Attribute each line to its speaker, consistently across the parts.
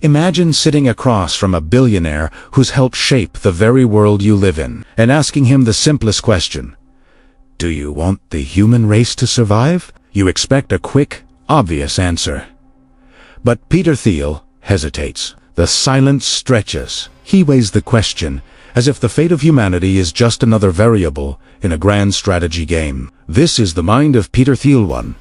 Speaker 1: Imagine sitting across from a billionaire who's helped shape the very world you live in, and asking him the simplest question. Do you want the human race to survive? You expect a quick, obvious answer. But Peter Thiel hesitates. The silence stretches. He weighs the question, as if the fate of humanity is just another variable in a grand strategy game. This is the mind of Peter Thiel, one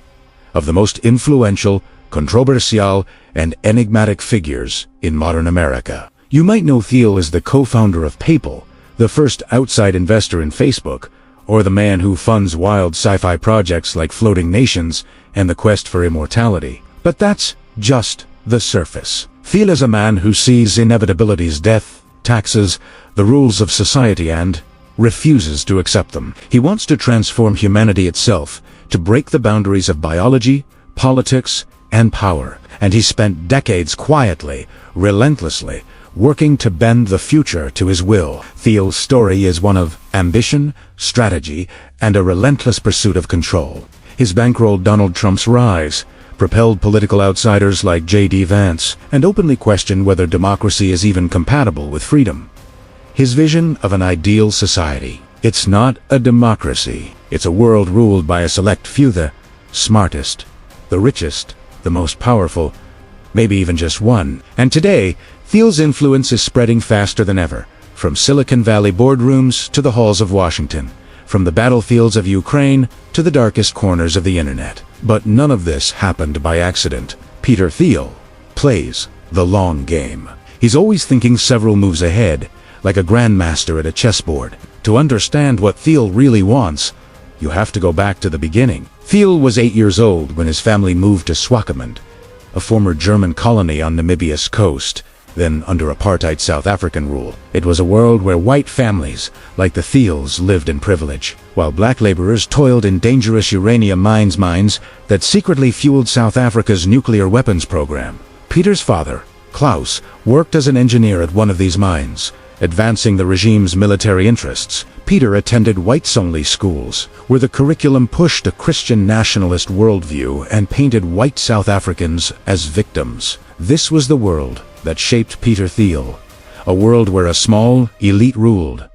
Speaker 1: of the most influential, controversial, and enigmatic figures in modern America. You might know Thiel as the co-founder of PayPal, the first outside investor in Facebook, or the man who funds wild sci-fi projects like Floating Nations and the Quest for Immortality. But that's just the surface. Thiel is a man who sees inevitabilities, death, taxes, the rules of society, and refuses to accept them. He wants to transform humanity itself, to break the boundaries of biology, politics, and power. And he spent decades quietly, relentlessly, working to bend the future to his will. Thiel's story is one of ambition, strategy, and a relentless pursuit of control. His bankrolled Donald Trump's rise, propelled political outsiders like J.D. Vance, and openly questioned whether democracy is even compatible with freedom. His vision of an ideal society. It's not a democracy. It's a world ruled by a select few, the smartest, the richest, the most powerful, maybe even just one. And today, Thiel's influence is spreading faster than ever, from Silicon Valley boardrooms to the halls of Washington, from the battlefields of Ukraine to the darkest corners of the internet. But none of this happened by accident. Peter Thiel plays the long game. He's always thinking several moves ahead, like a grandmaster at a chessboard. To understand what Thiel really wants, you have to go back to the beginning. Thiel was 8 years old when his family moved to Swakopmund, a former German colony on Namibia's coast, then under apartheid South African rule. It was a world where white families, like the Thiels, lived in privilege, while black laborers toiled in dangerous uranium mines that secretly fueled South Africa's nuclear weapons program. Peter's father, Klaus, worked as an engineer at one of these mines, advancing the regime's military interests. Peter attended whites-only schools, where the curriculum pushed a Christian nationalist worldview and painted white South Africans as victims. This was the world that shaped Peter Thiel, a world where a small elite ruled,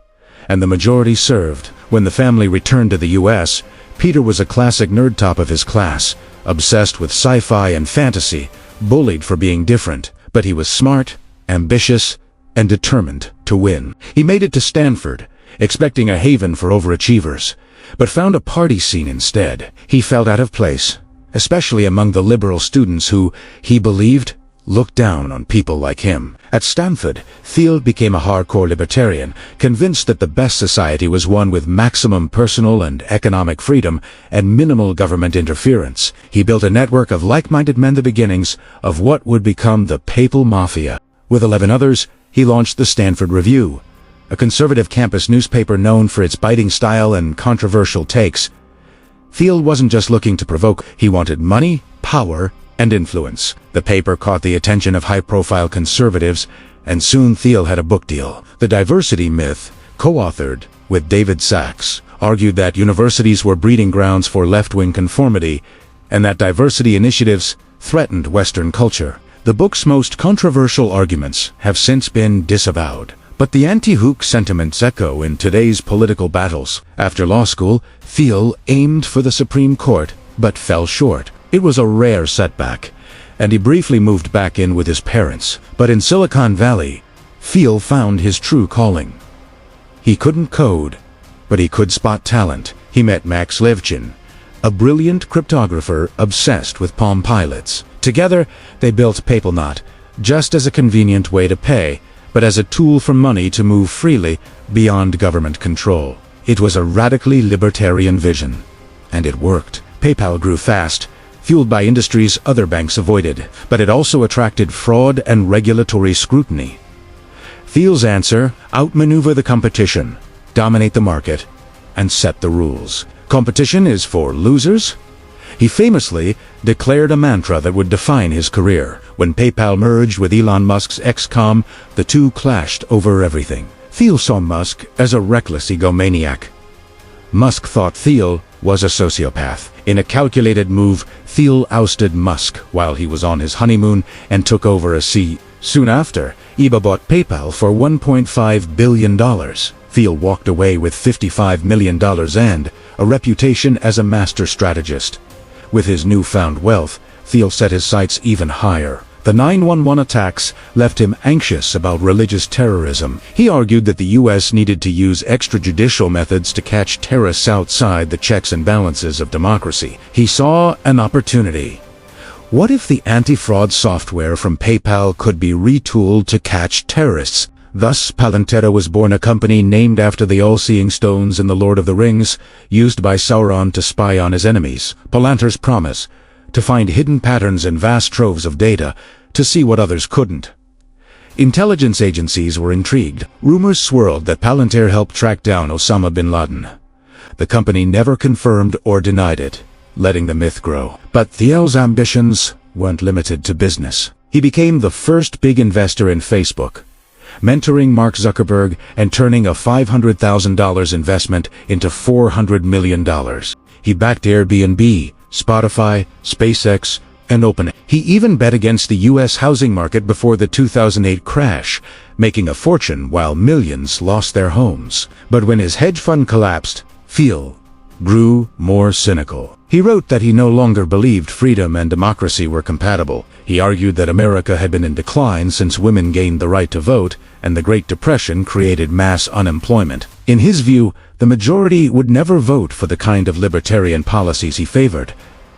Speaker 1: and the majority served. When the family returned to the U.S., Peter was a classic nerd, top of his class, obsessed with sci-fi and fantasy, bullied for being different, but he was smart, ambitious, and determined to win. He made it to Stanford, expecting a haven for overachievers, but found a party scene instead. He felt out of place, especially among the liberal students who, he believed, looked down on people like him. At Stanford, Thiel became a hardcore libertarian, convinced that the best society was one with maximum personal and economic freedom and minimal government interference. He built a network of like-minded men, the beginnings of what would become the Papal Mafia. With 11 others, he launched the Stanford Review, a conservative campus newspaper known for its biting style and controversial takes. Thiel wasn't just looking to provoke, he wanted money, power, and influence. The paper caught the attention of high-profile conservatives, and soon Thiel had a book deal. The Diversity Myth, co-authored with David Sachs, argued that universities were breeding grounds for left-wing conformity, and that diversity initiatives threatened Western culture. The book's most controversial arguments have since been disavowed, but the anti-Hooke sentiments echo in today's political battles. After law school, Thiel aimed for the Supreme Court, but fell short. It was a rare setback, and he briefly moved back in with his parents. But in Silicon Valley, Thiel found his true calling. He couldn't code, but he could spot talent. He met Max Levchin, a brilliant cryptographer obsessed with Palm Pilots. Together, they built PayPal, not just as a convenient way to pay, but as a tool for money to move freely beyond government control. It was a radically libertarian vision, and it worked. PayPal grew fast, fueled by industries other banks avoided, but it also attracted fraud and regulatory scrutiny. Thiel's answer: outmaneuver the competition, dominate the market, and set the rules. Competition is for losers? He famously declared a mantra that would define his career. When PayPal merged with Elon Musk's XCOM, the two clashed over everything. Thiel saw Musk as a reckless egomaniac, Musk thought Thiel was a sociopath. In a calculated move, Thiel ousted Musk while he was on his honeymoon and took over as CEO. Soon after, eBay bought PayPal for $1.5 billion. Thiel walked away with $55 million and a reputation as a master strategist. With his newfound wealth, Thiel set his sights even higher. The 9/11 attacks left him anxious about religious terrorism. He argued that the U.S. needed to use extrajudicial methods to catch terrorists outside the checks and balances of democracy. He saw an opportunity. What if the anti-fraud software from PayPal could be retooled to catch terrorists? Thus, Palantir was born, a company named after the all-seeing stones in The Lord of the Rings, used by Sauron to spy on his enemies. Palantir's promise: to find hidden patterns in vast troves of data, to see what others couldn't. Intelligence agencies were intrigued. Rumors swirled that Palantir helped track down Osama bin Laden. The company never confirmed or denied it, letting the myth grow. But Thiel's ambitions weren't limited to business. He became the first big investor in Facebook, mentoring Mark Zuckerberg and turning a $500,000 investment into $400 million. He backed Airbnb, Spotify, SpaceX, and OpenAI. He even bet against the U.S. housing market before the 2008 crash, making a fortune while millions lost their homes. But when his hedge fund collapsed, Thiel grew more cynical. He wrote that he no longer believed freedom and democracy were compatible. He argued that America had been in decline since women gained the right to vote, and the Great Depression created mass unemployment. In his view, the majority would never vote for the kind of libertarian policies he favored.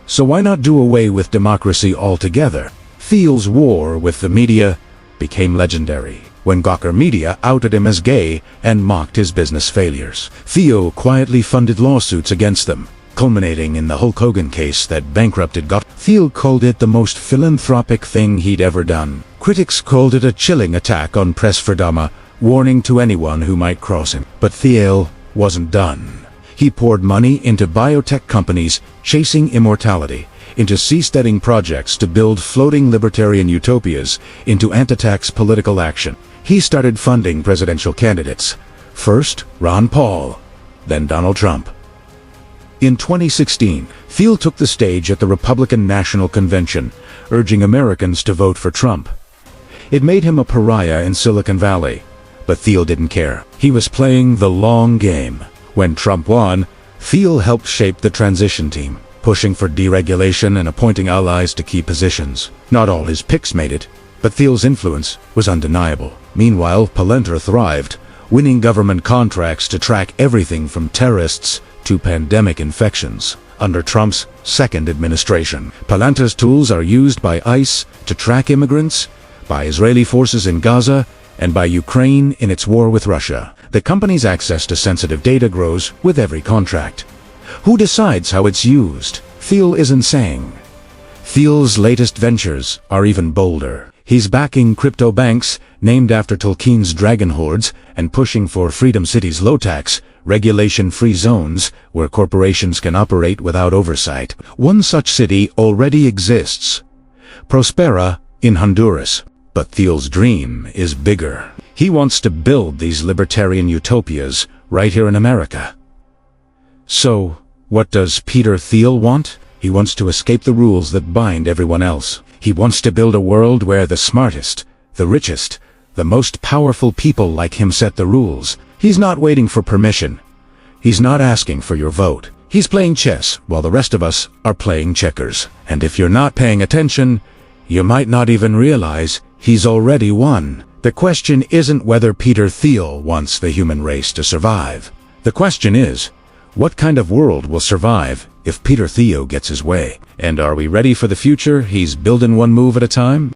Speaker 1: So why not do away with democracy altogether? Thiel's war with the media became legendary when Gawker Media outed him as gay and mocked his business failures. Thiel quietly funded lawsuits against them, culminating in the Hulk Hogan case that bankrupted Gawker. Thiel called it the most philanthropic thing he'd ever done. Critics called it a chilling attack on press freedom, warning to anyone who might cross him. But Thiel wasn't done. He poured money into biotech companies chasing immortality, into seasteading projects to build floating libertarian utopias, into anti-tax political action. He started funding presidential candidates. First, Ron Paul, then Donald Trump. In 2016, Thiel took the stage at the Republican National Convention, urging Americans to vote for Trump. It made him a pariah in Silicon Valley, but Thiel didn't care. He was playing the long game. When Trump won, Thiel helped shape the transition team, pushing for deregulation and appointing allies to key positions. Not all his picks made it, but Thiel's influence was undeniable. Meanwhile, Palantir thrived, winning government contracts to track everything from terrorists to pandemic infections. Under Trump's second administration, Palantir's tools are used by ICE to track immigrants, by Israeli forces in Gaza, and by Ukraine in its war with Russia. The company's access to sensitive data grows with every contract. Who decides how it's used? Thiel isn't saying. Thiel's latest ventures are even bolder. He's backing crypto banks named after Tolkien's dragon hordes and pushing for Freedom City's low-tax, regulation-free zones where corporations can operate without oversight. One such city already exists, Prospera in Honduras. But Thiel's dream is bigger. He wants to build these libertarian utopias right here in America. So, what does Peter Thiel want? He wants to escape the rules that bind everyone else. He wants to build a world where the smartest, the richest, the most powerful people like him set the rules. He's not waiting for permission. He's not asking for your vote. He's playing chess while the rest of us are playing checkers. And if you're not paying attention, you might not even realize he's already won. The question isn't whether Peter Thiel wants the human race to survive. The question is, what kind of world will survive if Peter Thiel gets his way? And are we ready for the future he's building one move at a time?